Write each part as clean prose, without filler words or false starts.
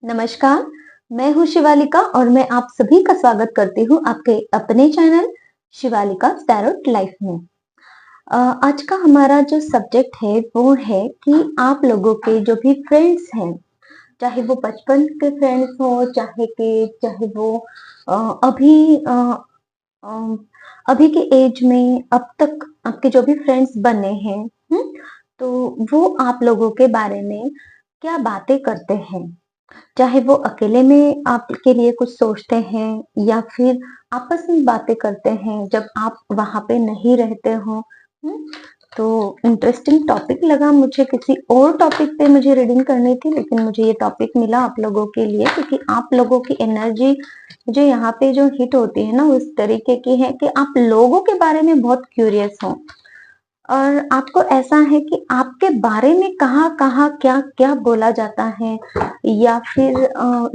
नमस्कार, मैं हूँ शिवालिका और मैं आप सभी का स्वागत करती हूँ आपके अपने चैनल शिवालिका टैरोट लाइफ में। आज का हमारा जो सब्जेक्ट है वो है कि आप लोगों के जो भी फ्रेंड्स हैं, चाहे वो बचपन के फ्रेंड्स हो, चाहे वो अ, अभी अ, अभी के एज में अब तक आपके जो भी फ्रेंड्स बने हैं, तो वो आप लोगों के बारे में क्या बातें करते हैं? चाहे वो अकेले में आपके लिए कुछ सोचते हैं या फिर आपस में बातें करते हैं जब आप वहां पे नहीं रहते हो। हम्म, तो इंटरेस्टिंग टॉपिक लगा मुझे। किसी और टॉपिक पे मुझे रीडिंग करनी थी, लेकिन मुझे ये टॉपिक मिला आप लोगों के लिए, क्योंकि आप लोगों की एनर्जी जो यहाँ पे जो हिट होती है ना, उस तरीके की है कि आप लोगों के बारे में बहुत क्यूरियस हो और आपको ऐसा है कि आपके बारे में कहाँ-कहाँ, क्या-क्या बोला जाता है, या फिर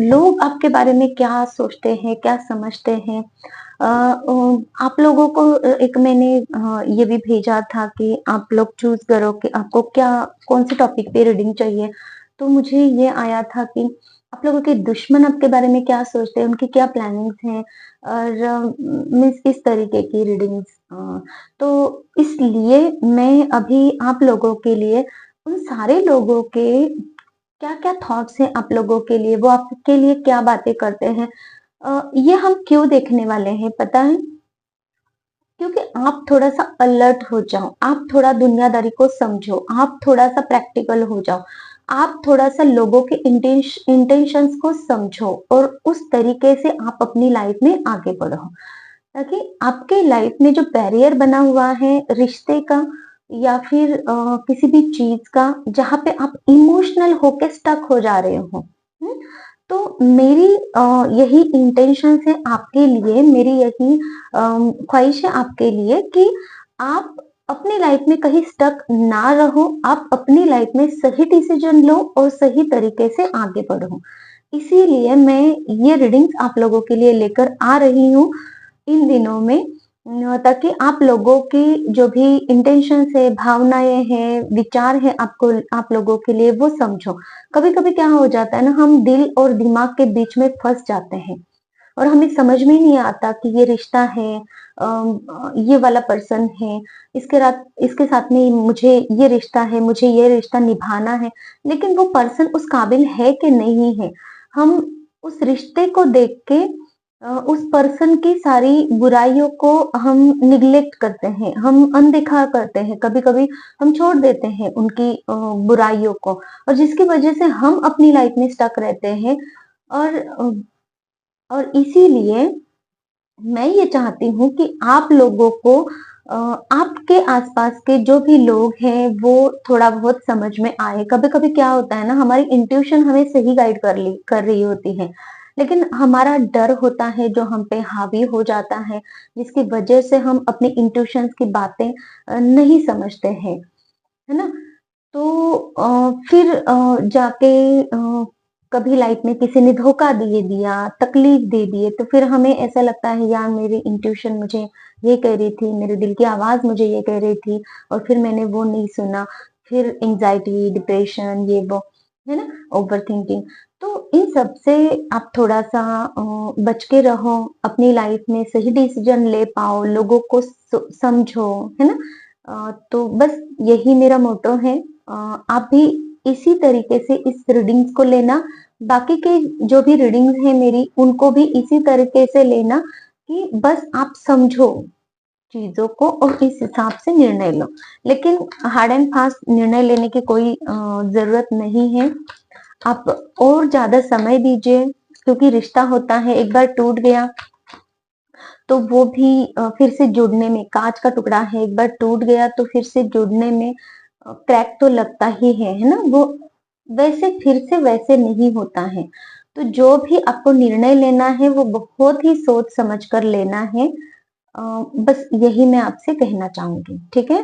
लोग आपके बारे में क्या सोचते हैं, क्या समझते हैं। आप लोगों को एक मैंने ये भी भेजा था कि आप लोग चूज़ करो कि आपको क्या कौन-से टॉपिक पे रीडिंग चाहिए। तो मुझे ये आया था कि आप लोगों के दुश्मन आपके बारे में क्या सोचते हैं, उनकी क्या प्लानिंग्स हैं, और मीन्स इस तरीके की रीडिंग्स। तो इसलिए मैं अभी आप लोगों के लिए उन सारे लोगों के क्या-क्या थॉट्स हैं आप लोगों के लिए, वो आपके लिए क्या बातें करते हैं, ये हम क्यों देखने वाले हैं पता है? क्योंकि आप थोड़ा-सा अलर्ट हो जाओ, आप थोड़ा दुनियादारी को समझो, आप थोड़ा-सा प्रैक्टिकल हो जाओ, आप थोड़ा-सा लोगों के इंटेंशंस को समझो और उस तरीके से आप अपनी लाइफ में आगे बढ़ो। ताकि आपके लाइफ में जो बैरियर बना हुआ है रिश्ते का या फिर किसी भी चीज का, जहाँ पे आप इमोशनल होके स्टक हो जा रहे हो, हम्म? तो मेरी यही इंटेंशन है आपके लिए, मेरी यही ख्वाहिश है आपके लिए कि आप अपनी लाइफ में कहीं स्टक ना रहो, आप अपनी लाइफ में सही डिसीजन लो और सही तरीके से आगे बढ़ो। इसीलिए मैं ये रीडिंग्स आप लोगों के लिए लेकर आ रही हूँ इन दिनों में, ताकि आप लोगों की जो भी इंटेंशंस है, भावनाएँ हैं, विचार हैं आपको, आप लोगों के लिए वो समझो। कभी-कभी क्या हो जाता है ना, हम दिल और दिमाग के बीच में फँस जाते हैं और हमें समझ में नहीं आता कि ये रिश्ता है, ये वाला पर्सन है, इसके साथ में मुझे ये रिश्ता है, मुझे ये रिश्ता निभाना है, लेकिन वो पर्सन उस काबिल है कि नहीं है। हम उस रिश्ते को देख के उस पर्सन की सारी बुराइयों को हम निग्लेक्ट करते हैं, हम अनदेखा करते हैं, कभी-कभी हम छोड़ देते हैं उनकी बुराइयों को, और जिसकी वजह से हम अपनी लाइफ में स्टक रहते हैं। और इसीलिए मैं ये चाहती हूँ कि आप लोगों को आपके आसपास के जो भी लोग हैं वो थोड़ा बहुत समझ में आए। कभी-कभी क्या होता है ना, हमारी इंट्यूशन हमें सही गाइड कर रही होती है, लेकिन हमारा डर होता है जो हम पे हावी हो जाता है, जिसकी वजह से हम अपनी इंट्यूशंस की बातें नहीं समझते हैं, है ना? तो फिर जाके कभी लाइफ में किसी ने धोखा दे दिया, तकलीफ दे दिए, तो फिर हमें ऐसा लगता है यार मेरी इंट्यूशन मुझे ये कह रही थी, मेरे दिल की आवाज़ मुझे ये कह रही थी और फिर मैंने वो नहीं सुना। फिर एंग्ज़ायटी, डिप्रेशन, ये वो, है ना? ओवरथिंकिंग। तो इन सब से आप थोड़ा-सा बच के रहो, अपनी लाइफ में सही डिसीज़न ले पाओ, लोगों को समझो, है ना? तो बस यही मेरा मोटो है। आप भी इसी तरीके से इस रीडिंग्स को लेना, बाकी के जो भी रीडिंग्स हैं मेरी, उनको भी इसी तरीके से लेना कि बस आप समझो चीज़ों को और इस हिसाब से निर्णय लो। लेकिन हार्ड एंड फास्ट निर्णय लेने की कोई ज़रूरत नहीं है। आप और ज़्यादा समय दीजिए, क्योंकि रिश्ता होता है, एक बार टूट गया तो वो भी फिर से जुड़ने में काँच का टुकड़ा है, एक बार टूट गया तो फिर से जुड़ने में क्रैक तो लगता ही है ना? वो वैसे फिर से वैसे नहीं होता है। तो जो भी आपको निर्णय लेना है वो बहुत ही सोच समझ कर लेना है। बस यही मैं आपसे कहना चाहूँगी, ठीक है?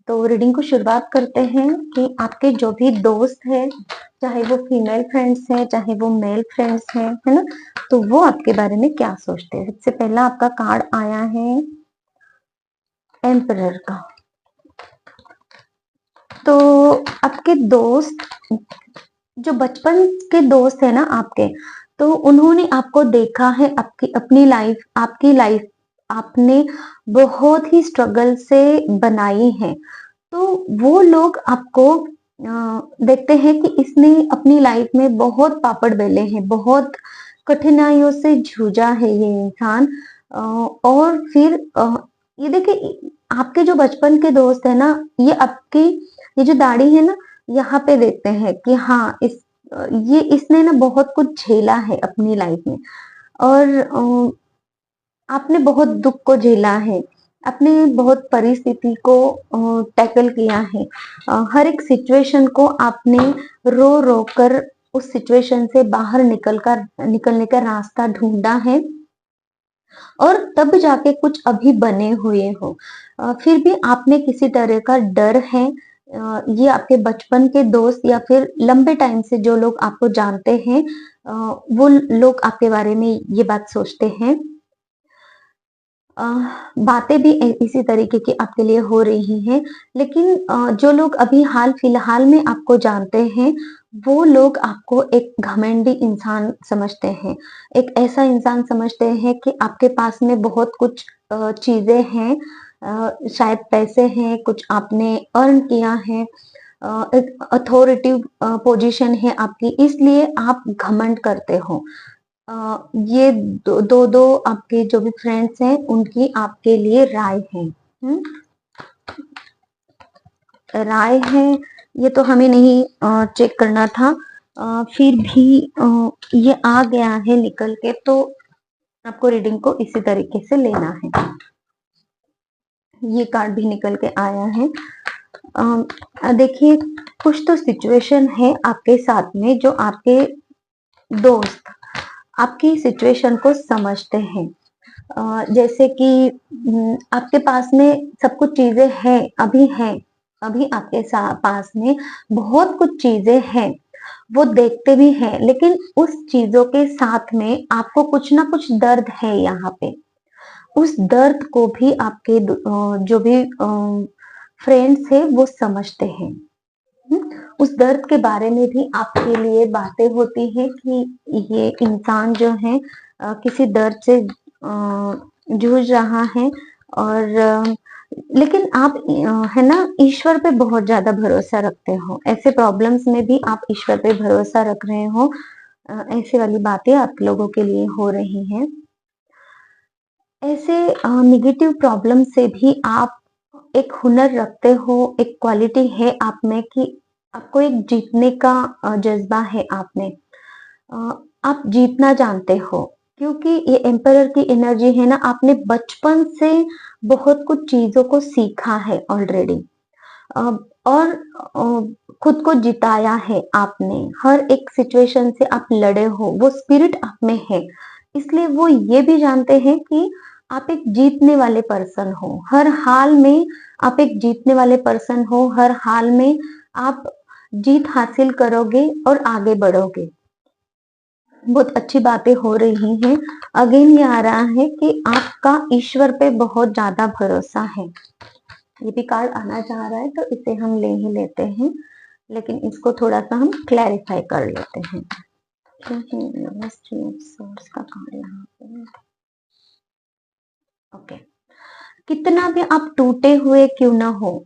तो रीडिंग को शुरुआत करते हैं कि आपके जो भी दोस्त हैं, चाहे वो फीमेल फ्रेंड्स हैं, चाहे वो मेल फ्रेंड्स हैं, है ना? तो वो आपके बारे में क्या सोचते हैं। सबसे पहला आपका कार्ड आया है एम्परर का। तो आपके दोस्त जो बचपन के दोस्त है ना आपके, तो उन्होंने आपको देखा है, आपकी लाइफ आपने बहुत ही स्ट्रगल से बनाई है। तो वो लोग आपको देखते हैं कि इसने अपनी लाइफ में बहुत पापड़ बेले हैं, बहुत कठिनाइयों से जूझा है ये इंसान। और फिर ये देखिए, आपके जो बचपन के दोस्त है ना, ये आपकी ये जो दाढ़ी है ना, यहाँ पे देखते हैं कि हाँ, ये इसने ना बहुत कुछ झेला है अपनी लाइफ में। और आपने बहुत दुख को झेला है, आपने बहुत परिस्थिति को टैकल किया है। हर एक सिचुएशन को आपने रो रो कर उस सिचुएशन से बाहर निकलने का रास्ता ढूंढा है, और तब जाके कुछ अभी बने हुए हो। फिर भी आपने किसी तरह का डर है, ये आपके बचपन के दोस्त या फिर लंबे टाइम से जो लोग आपको जानते हैं, वो लोग आपके बारे में ये बात सोचते हैं। अ, बातें भी इसी तरीके की आपके लिए हो रही हैं, लेकिन जो लोग अभी हाल फिलहाल में आपको जानते हैं, वो लोग आपको एक घमंडी इंसान समझते हैं। एक ऐसा इंसान समझते हैं कि आपके पास में बहुत कुछ चीज़ें हैं, शायद पैसे हैं, कुछ आपने अर्न किया है, एक अथॉरिटी पोजीशन है आपकी, इसलिए आप घमंड करते हो। ये दो आपके जो भी फ्रेंड्स हैं, उनकी आपके लिए राय है। राय है, ये तो हमें नहीं चेक करना था, फिर भी ये आ गया है निकल के, तो आपको रीडिंग को इसी तरीके से लेना है। ये कार्ड भी निकल के आया है। देखिए, कुछ तो सिचुएशन है आपके साथ में, जो आपके दोस्त आपकी सिचुएशन को समझते हैं। जैसे कि आपके पास में सब कुछ चीजें हैं, अभी आपके पास में बहुत कुछ चीजें हैं, वो देखते भी हैं, लेकिन उस चीजों के साथ में आपको कुछ ना कुछ दर्द है यहाँ पे। उस दर्द को भी आपके जो भी फ्रेंड्स है वो समझते हैं। उस दर्द के बारे में भी आपके लिए बातें होती हैं कि ये इंसान जो है किसी दर्द से जूझ रहा है, और लेकिन आप है ना, ईश्वर पे बहुत ज्यादा भरोसा रखते हो। ऐसे प्रॉब्लम्स में भी आप ईश्वर पे भरोसा रख रहे हो। ऐसे वाली बातें आप लोगों के लिए हो रही हैं। ऐसे निगेटिव प्रॉब्लम से भी आप एक हुनर रखते हो, एक क्वालिटी है आप में कि आपको एक जीतने का जज्बा है आप में। आप जीतना जानते हो, क्योंकि ये एम्परर की एनर्जी है ना, आपने बचपन से बहुत कुछ चीजों को सीखा है ऑलरेडी, और खुद को जिताया है आपने। हर एक सिचुएशन से आप लड़े हो, वो स्पिरिट आप में है। इसलिए वो ये भी जानते हैं कि आप एक जीतने वाले पर्सन हो, हर हाल में आप एक जीतने वाले पर्सन हो, हर हाल में आप जीत हासिल करोगे और आगे बढ़ोगे। बहुत अच्छी बातें हो रही हैं। अगेन ये आ रहा है कि आपका ईश्वर पे बहुत ज्यादा भरोसा है। ये भी कार्ड आना चाह रहा है, तो इसे हम ले ही लेते हैं, लेकिन इसको थोड़ा सा हम क्लैरिफाई कर लेते हैं। सोर्स का कार्ड यहाँ पे। ओके, कितना भी आप टूटे हुए क्यों ना हो,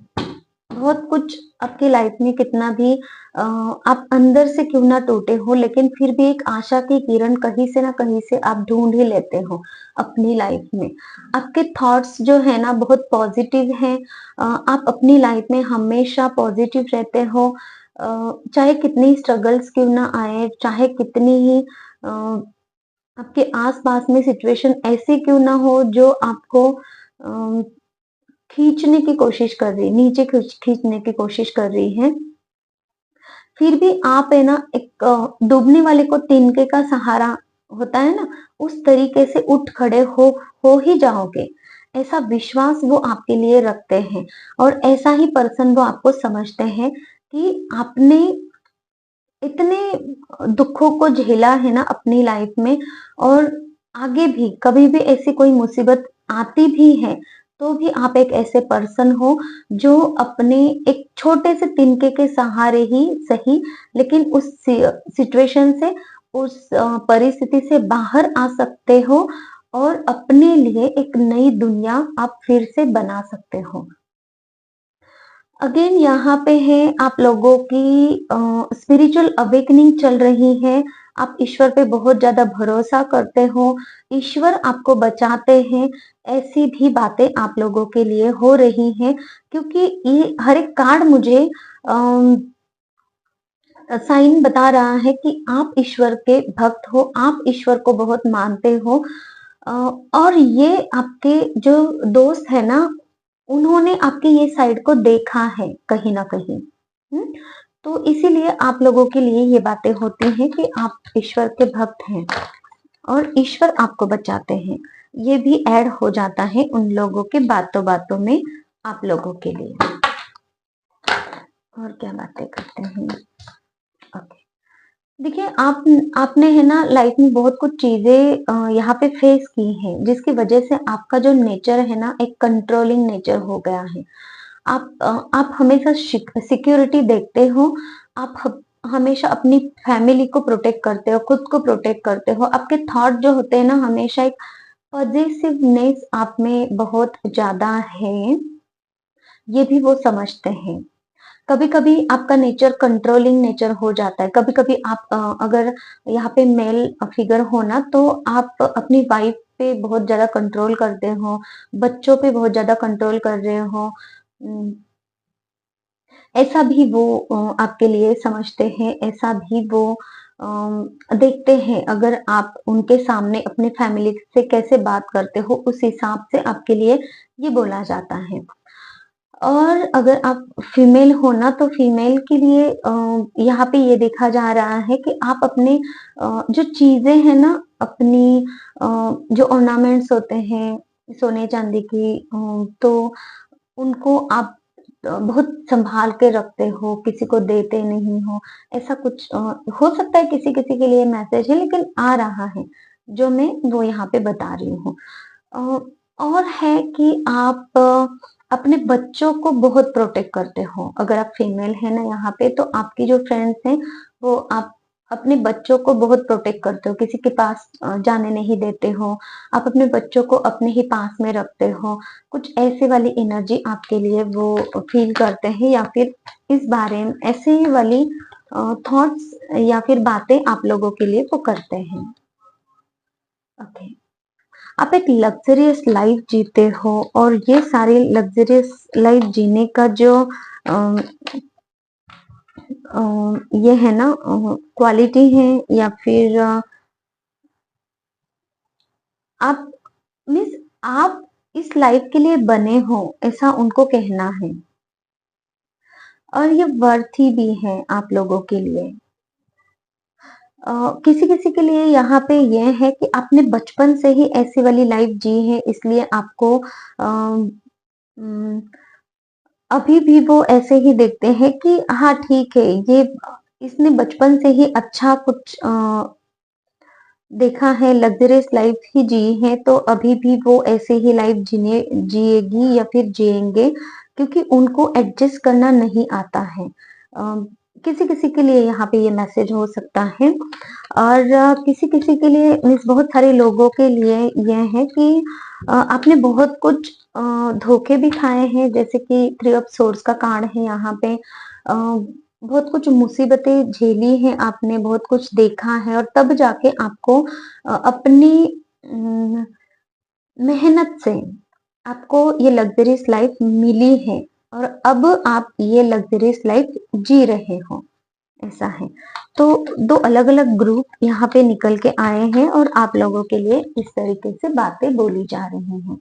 बहुत कुछ आपकी लाइफ में कितना भी आप अंदर से क्यों ना टूटे हो, लेकिन फिर भी एक आशा की किरण कहीं से ना कहीं से आप ढूंढ ही लेते हो अपनी लाइफ में। आपके थॉट्स जो है ना बहुत पॉजिटिव हैं। आप अपनी लाइफ में हमेशा पॉजिटिव रहते हो, चाहे कितनी स्ट्रगल्स क्यों ना आए, चाहे कितनी ही आपके आसपास में सिचुएशन ऐसी क्यों ना हो जो आपको खींचने की कोशिश कर रही, नीचे खींचने की कोशिश कर रही है, फिर भी आप है ना, एक डूबने वाले को तिनके का सहारा होता है ना, उस तरीके से उठ खड़े हो ही जाओगे। ऐसा विश्वास वो आपके लिए रखते हैं, और ऐसा ही पर्सन वो आपको समझते हैं कि आपने इतने दुखों को झेला है ना अपनी लाइफ में, और आगे भी कभी भी ऐसी कोई मुसीबत आती भी है तो भी आप एक ऐसे पर्सन हो जो अपने एक छोटे से तिनके के सहारे ही सही, लेकिन उस सिचुएशन से, उस परिस्थिति से बाहर आ सकते हो और अपने लिए एक नई दुनिया आप फिर से बना सकते हो। अगेन यहाँ पे है आप लोगों की स्पिरिचुअल अवेकनिंग चल रही है। आप ईश्वर पे बहुत ज्यादा भरोसा करते हो, ईश्वर आपको बचाते हैं, ऐसी भी बातें आप लोगों के लिए हो रही हैं, क्योंकि ये हर एक कार्ड मुझे साइन बता रहा है कि आप ईश्वर के भक्त हो, आप ईश्वर को बहुत मानते हो। अ, और ये आपके जो दोस्त है ना, उन्होंने आपकी ये साइड को देखा है कहीं ना कहीं। हम्म, तो इसीलिए आप लोगों के लिए ये बातें होती हैं कि आप ईश्वर के भक्त हैं और ईश्वर आपको बचाते हैं। ये भी ऐड हो जाता है उन लोगों के बातों बातों में आप लोगों के लिए। और क्या बातें करते हैं। ओके, देखिए आपने है ना लाइफ में बहुत कुछ चीजें यहाँ पे फेस की हैं, जिसकी वजह से आपका जो नेचर है ना एक कंट्रोलिंग नेचर हो गया है। आप हमेशा सिक्योरिटी देखते हो, आप हमेशा अपनी फैमिली को प्रोटेक्ट करते हो, खुद को प्रोटेक्ट करते हो। आपके थॉट जो होते हैं ना हमेशा एक पॉजिटिवनेस आप में बहुत ज्यादा है, ये भी वो समझते हैं। कभी कभी आपका नेचर कंट्रोलिंग नेचर हो जाता है। कभी कभी आप अगर यहाँ पे मेल फिगर हो ना, तो आप अपनी वाइफ पे बहुत ज्यादा कंट्रोल करते हो, बच्चों पे बहुत ज्यादा कंट्रोल कर रहे हो। उम, ऐसा भी वो आपके लिए समझते हैं, ऐसा भी वो देखते हैं। अगर आप उनके सामने अपने फैमिली से कैसे बात करते हो, उस हिसाब से आपके लिए ये बोला जाता है। और अगर आप फीमेल हो ना, तो फीमेल के लिए यहाँ पे ये देखा जा रहा है कि आप अपने जो चीजें हैं ना, अपनी जो ऑर्नामेंट्स होते हैं सोने चांदी की, तो उनको आप बहुत संभाल के रखते हो, किसी को देते नहीं हो। ऐसा कुछ हो सकता है किसी किसी के लिए मैसेज है, लेकिन आ रहा है जो मैं वो यहाँ पे बता रही हूँ। अ, और है कि आप अपने बच्चों को बहुत प्रोटेक्ट करते हो। अगर आप फीमेल है ना यहाँ पे, तो आपकी जो फ्रेंड्स हैं वो आप अपने बच्चों को बहुत प्रोटेक्ट करते हो, किसी के पास जाने नहीं देते हो। आप अपने बच्चों को अपने ही पास में रखते हो। कुछ ऐसे वाली एनर्जी आपके लिए वो फील करते हैं, या फिर इस बारे में ऐसे ही वाली थॉट्स या फिर बातें आप लोगों के लिए वो करते हैं। ओके, आप एक लग्जरियस लाइफ जीते हो, और ये सारी लग्जरियस लाइफ जीने का जो अम, ये है ना क्वालिटी है, या फिर आप मीन्स आप इस लाइफ के लिए बने हो, ऐसा उनको कहना है। और ये वर्थी भी है आप लोगों के लिए। किसी किसी के लिए यहाँ पे ये है कि आपने बचपन से ही ऐसी वाली लाइफ जी है, इसलिए आपको अम, उम, अभी भी वो ऐसे ही देखते हैं कि हाँ ठीक है, ये इसने बचपन से ही अच्छा कुछ देखा है, लग्जरियस लाइफ ही जी है, तो अभी भी वो ऐसे ही लाइफ जीने जिएगी या फिर जिएंगे, क्योंकि उनको एडजस्ट करना नहीं आता है। किसी किसी के लिए यहाँ पे ये मैसेज हो सकता है। और किसी किसी के लिए मीन्स बहुत सारे लोगों के लिए यह है कि आपने बहुत कुछ धोखे भी खाए हैं, जैसे कि थ्री ऑफ सोर्स का कार्ड है यहाँ पे। बहुत कुछ मुसीबतें झेली हैं आपने, बहुत कुछ देखा है, और तब जाके आपको अपनी अम, मेहनत से आपको ये लग्जरियस लाइफ मिली है, और अब आप ये लग्जरियस लाइफ जी रहे हो, ऐसा है। तो दो अलग अलग ग्रुप यहाँ पे निकल के आए हैं, और आप लोगों के लिए इस तरीके से बातें बोली जा रही हैं।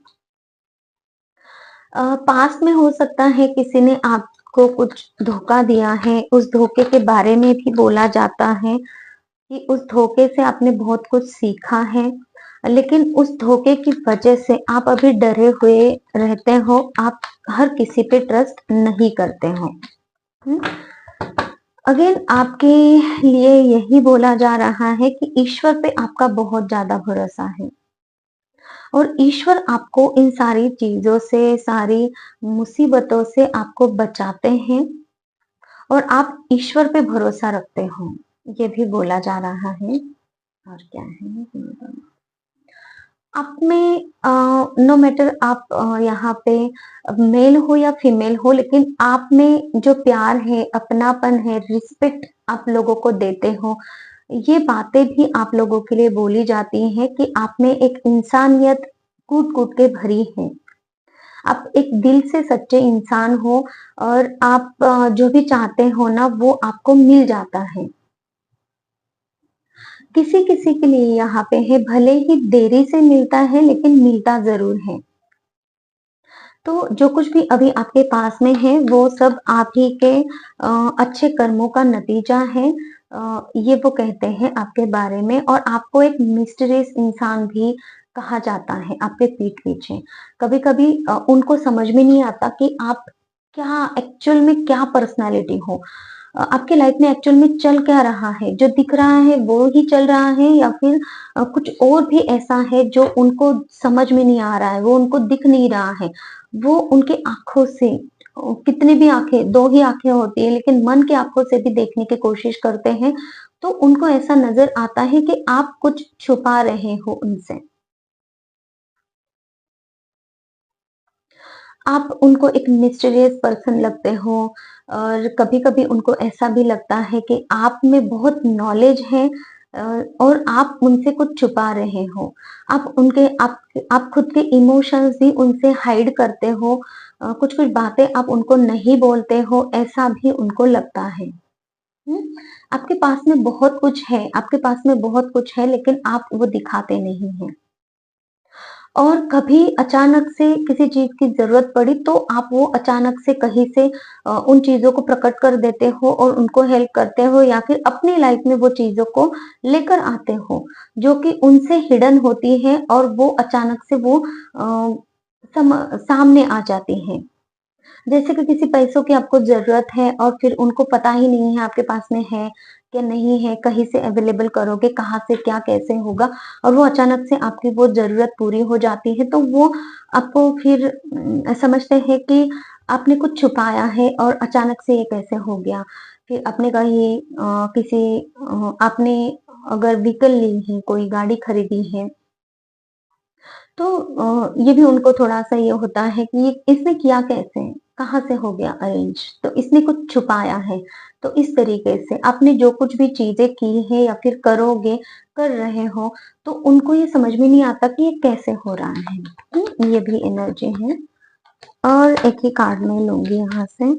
पास में हो सकता है किसी ने आपको कुछ धोखा दिया है, उस धोखे के बारे में भी बोला जाता है कि उस धोखे से आपने बहुत कुछ सीखा है, लेकिन उस धोखे की वजह से आप अभी डरे हुए रहते हो, आप हर किसी पे ट्रस्ट नहीं करते हो। अगेन आपके लिए यही बोला जा रहा है कि ईश्वर पे आपका बहुत ज्यादा भरोसा है। और ईश्वर आपको इन सारी चीज़ों से, सारी मुसीबतों से आपको बचाते हैं और आप ईश्वर पे भरोसा रखते हो, ये भी बोला जा रहा है। और क्या है? आप में नो मैटर आप यहाँ पे मेल हो या फीमेल हो, लेकिन आप में जो प्यार है, अपनापन है, रिस्पेक्ट आप लोगों को देते हो, ये बातें भी आप लोगों के लिए बोली जाती हैं कि आप में एक इंसानियत कूट-कूट के भरी है। आप एक दिल से सच्चे इंसान हो और आप जो भी चाहते हो ना, वो आपको मिल जाता है। किसी-किसी के लिए यहाँ पे है, भले ही देरी से मिलता है, लेकिन मिलता ज़रूर है। तो जो कुछ भी अभी आपके पास में है, वो सब आप ही के अच्छे कर्मों का नतीजा है। ये वो कहते हैं आपके बारे में और आपको एक मिस्टीरियस इंसान भी कहा जाता है आपके पीठ पीछे। कभी-कभी उनको समझ में नहीं आता कि आप क्या एक्चुअल में क्या पर्सनैलिटी हो। आपके लाइफ में एक्चुअल में चल क्या रहा है? जो दिख रहा है वो ही चल रहा है या फिर कुछ और भी ऐसा है जो उनको समझ में नहीं आ रहा है, वो उनको दिख नहीं रहा है। वो उनकी आँखों से कितनी भी आँखें 2 ही आँखें होती हैं, लेकिन मन की आँखों से भी देखने की कोशिश करते हैं, तो उनको ऐसा नज़र आता है कि आप कुछ छुपा रहे हो उनसे। आप उनको एक मिस्टीरियस पर्सन लगते हो और कभी-कभी उनको ऐसा भी लगता है कि आप में बहुत नॉलेज है अ, और आप उनसे कुछ छुपा रहे हो। आप खुद के इमोशंस भी उनसे हाइड करते हो। कुछ-कुछ बातें आप उनको नहीं बोलते हो, ऐसा भी उनको लगता है। हुँ? आपके पास में बहुत कुछ है, आपके पास में बहुत कुछ है, लेकिन आप वो दिखाते नहीं हैं। और कभी अचानक से किसी चीज़ की ज़रूरत पड़ी तो आप वो अचानक से कहीं से उन चीज़ों को प्रकट कर देते हो और उनको हेल्प करते हो या फिर अपनी लाइफ में वो चीज़ों को लेकर आते हो, जो कि उनसे हिडन होती है और वो अचानक से वो सामने आ जाती हैं। जैसे कि किसी पैसों की आपको ज़रूरत है और फिर उनको पता ही नहीं है आपके पास में है या नहीं है, कहीं से अवेलेबल करोगे, कहाँ से क्या कैसे होगा और वो अचानक से आपकी वो ज़रूरत पूरी हो जाती है, तो वो आपको फिर समझते हैं कि आपने कुछ छुपाया है और अचानक से ये कैसे हो गया। फिर आपने कहीं आपने अगर व्हीकल ली है, कोई गाड़ी खरीदी है तो ये भी उनको थोड़ा-सा ये होता है कि ये इसने किया कैसे? कहाँ से हो गया अरेंज? तो इसने कुछ छुपाया है। तो इस तरीके से आपने जो कुछ भी चीज़ें की हैं या फिर करोगे, कर रहे हो, तो उनको ये समझ में नहीं आता कि ये कैसे हो रहा है। ये भी एनर्जी है और एक ही कार्ड मैं लूँगी यहाँ से।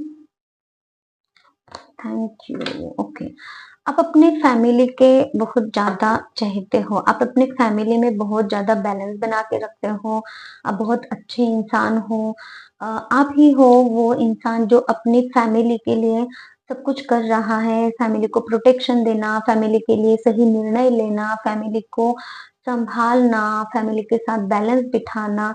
Thank you, okay. आप अपने फैमिली के बहुत ज़्यादा चहेते हो, आप अपनी फैमिली में बहुत ज़्यादा बैलेंस बना के रखते हो, आप बहुत अच्छे इंसान हो। आप ही हो वो इंसान जो अपनी फैमिली के लिए सब कुछ कर रहा है, फैमिली को प्रोटेक्शन देना, फैमिली के लिए सही निर्णय लेना, फैमिली को सँभालना, फैमिली के साथ बैलेंस बिठाना।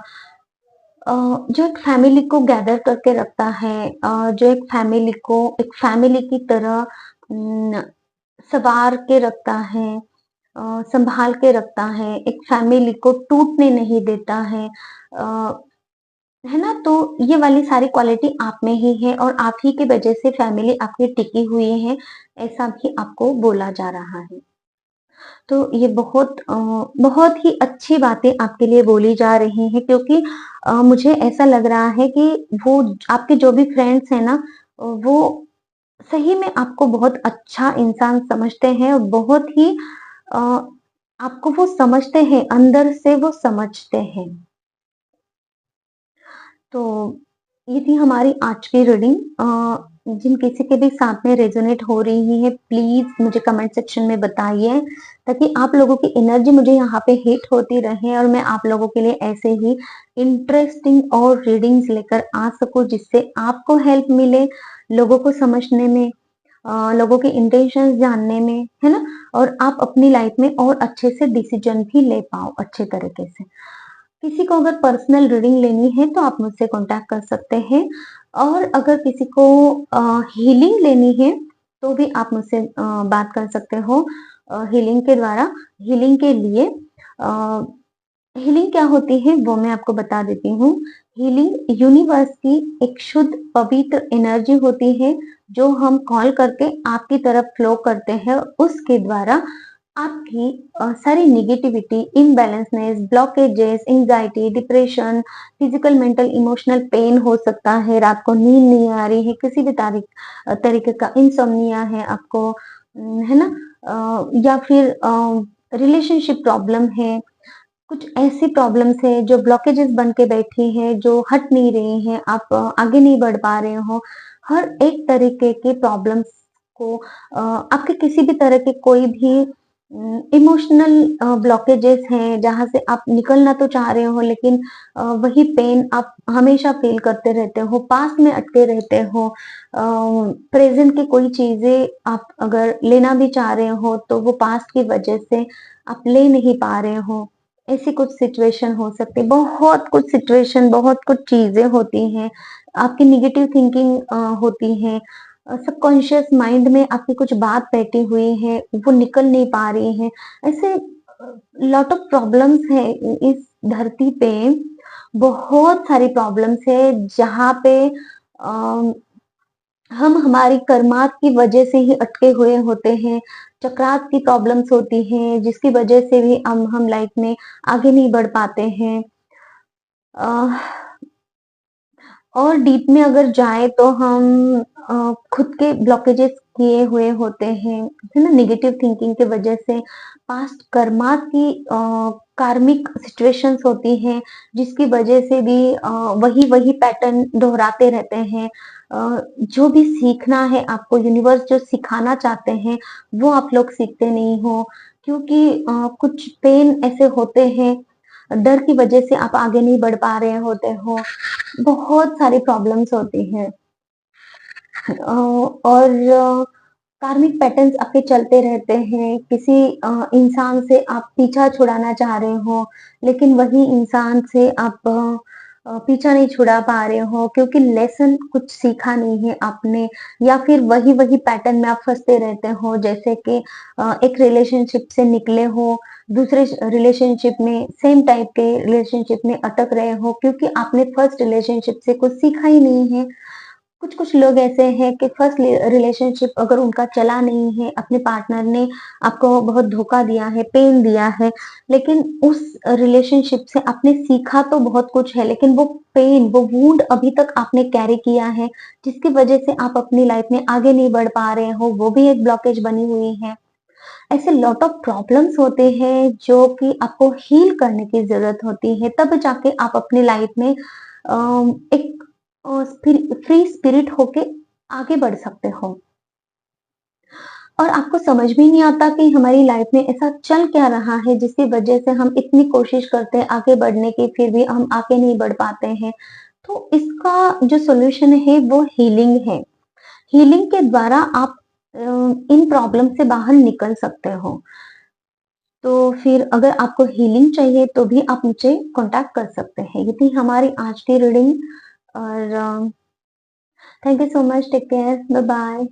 अ, जो एक फैमिली को गैदर करके रखता है जो एक फैमिली को एक फैमिली की तरह सँवार के रखता है सँभाल के रखता है, एक फैमिली को टूटने नहीं देता अ, है ना? तो ये वाली सारी क्वालिटी आप में ही है और आप ही की वजह से फैमिली आपकी टिकी हुई है, ऐसा भी आपको बोला जा रहा है। तो ये बहुत ही अच्छी बातें आपके लिए बोली जा रही हैं क्योंकि मुझे ऐसा लग रहा है कि वो आपके जो भी फ्रेंड्स हैं ना वो सही में आपको बहुत अच्छा इंसान समझते हैं और बहुत ही अ, आपको वो समझते हैं, अंदर से वो समझते हैं। तो ये थी हमारी आज की रीडिंग जिन किसी के भी साथ में रेजोनेट हो रही है प्लीज मुझे कमेंट सेक्शन में बताइए ताकि आप लोगों की एनर्जी मुझे यहाँ पे हिट होती रहे और मैं आप लोगों के लिए ऐसे ही इंटरेस्टिंग और रीडिंग्स लेकर आ सकूं जिससे आपको हेल्प मिले लोगों को समझने में लोगों के इंटेंशंस जानने में है ना और आप अपनी लाइफ में और अच्छे से डिसीजन भी ले पाओ अच्छे तरीके से किसी को अगर पर्सनल रीडिंग लेनी है तो आप मुझसे कांटेक्ट कर सकते हैं और अगर किसी को हीलिंग लेनी है तो भी आप मुझसे बात कर सकते हो हीलिंग के द्वारा हीलिंग के लिए हीलिंग क्या होती है वो मैं आपको बता देती हूँ। हीलिंग यूनिवर्स की एक शुद्ध पवित्र एनर्जी होती है जो हम कॉल करके आपकी तरफ फ्लो करते हैं। उसके द्वारा आपकी सारी negativity, imbalanceness, blockages, anxiety, depression, physical, mental, emotional pain हो सकता है, रात को नींद नहीं आ रही है, किसी भी तरीके का इंसोम्निया है आपको, है ना? या फिर रिलेशनशिप प्रॉब्लम है, कुछ ऐसी प्रॉब्लम्स है जो ब्लॉकेजेस बन के बैठी हैं, जो हट नहीं रही हैं, आप आगे नहीं बढ़ पा रहे हो। हर एक तरीके के प्रॉब्लम्स को आपके किसी भी तरह के कोई भी इमोशनल ब्लॉकेजेस हैं, जहाँ से आप निकलना तो चाह रहे हो लेकिन वही पेन आप हमेशा फ़ील करते रहते हो, पास्ट में अटके रहते हो। प्रेज़ेंट की कोई चीज़ें आप अगर लेना भी चाह रहे हो, तो वो पास्ट की वजह से आप ले नहीं पा रहे हो। ऐसी कुछ सिचुएशन हो सकती है, बहुत कुछ सिचुएशन, बहुत कुछ चीज़ें होती हैं, आपकी नेगेटिव थिंकिंग होती है, सबकॉन्शियस माइंड में आपकी कुछ बात बैठी हुई है, वो निकल नहीं पा रही है। ऐसे लॉट ऑफ प्रॉब्लम्स हैं इस धरती पे, बहुत सारी प्रॉब्लम्स है जहाँ पे अ, हम हमारी कर्मात की वजह से ही अटके हुए होते हैं, चक्रात की प्रॉब्लम्स होती हैं, जिसकी वजह से भी हम लाइफ में आगे नहीं बढ़ पाते हैं। अ, और डीप में अगर जाएँ तो हम खुद के ब्लॉकेजेस किए हुए होते हैं, है ना? नेगेटिव थिंकिंग की वजह से पास्ट कर्मा की कार्मिक सिचुएशंस होती हैं, जिसकी वजह से भी वही-वही पैटर्न दोहराते रहते हैं। जो भी सीखना है आपको, यूनिवर्स जो सिखाना चाहते हैं, वो आप लोग सीखते नहीं हो, क्योंकि कुछ पेन ऐसे होते हैं, डर की वजह से आप आगे नहीं बढ़ पा रहे होते हो। बहुत सारी प्रॉब्लम्स होती हैं और कार्मिक पैटर्न्स आपके चलते रहते हैं। किसी इंसान से आप पीछा छुड़ाना चाह रहे हो, लेकिन वही इंसान से आप पीछा नहीं छुड़ा पा रहे हो क्योंकि लेसन कुछ सीखा नहीं है आपने, या फिर वही-वही पैटर्न में आप फँसते रहते हो। जैसे कि एक रिलेशनशिप से निकले हो, दूसरे रिलेशनशिप में सेम टाइप के रिलेशनशिप में अटक रहे हो क्योंकि आपने फर्स्ट रिलेशनशिप से कुछ सीखा ही नहीं है। कुछ-कुछ लोग ऐसे हैं कि फर्स्ट रिलेशनशिप अगर उनका चला नहीं है, अपने पार्टनर ने आपको बहुत धोखा दिया है, पेन दिया है, लेकिन उस रिलेशनशिप से आपने सीखा तो बहुत कुछ है, लेकिन वो पेन, वो वुंड अभी तक आपने कैरी किया है, जिसकी वजह से आप अपनी लाइफ में आगे नहीं बढ़ पा रहे हो, वो भी एक ब्लॉकेज बनी हुई है। ऐसे लॉट ऑफ प्रॉब्लम्स होते हैं जो कि आपको हील करने की ज़रूरत होती है, तब जाके आप अपनी लाइफ में एक फ्री स्पिरिट होके आगे बढ़ सकते हो। और आपको समझ भी नहीं आता कि हमारी लाइफ में ऐसा चल क्या रहा है जिसकी वजह से हम इतनी कोशिश करते हैं आगे बढ़ने की, फिर भी हम आगे नहीं बढ़ पाते हैं। तो इसका जो सॉल्यूशन है वो हीलिंग है। हीलिंग के द्वारा आप इन प्रॉब्लम से बाहर निकल सकते हो। तो फिर अगर आपको हीलिंग चाहिए तो भी आप मुझे कॉन्टैक्ट कर सकते हैं। ये थी हमारी आज की रीडिंग और thank you so much. Take care. Bye bye.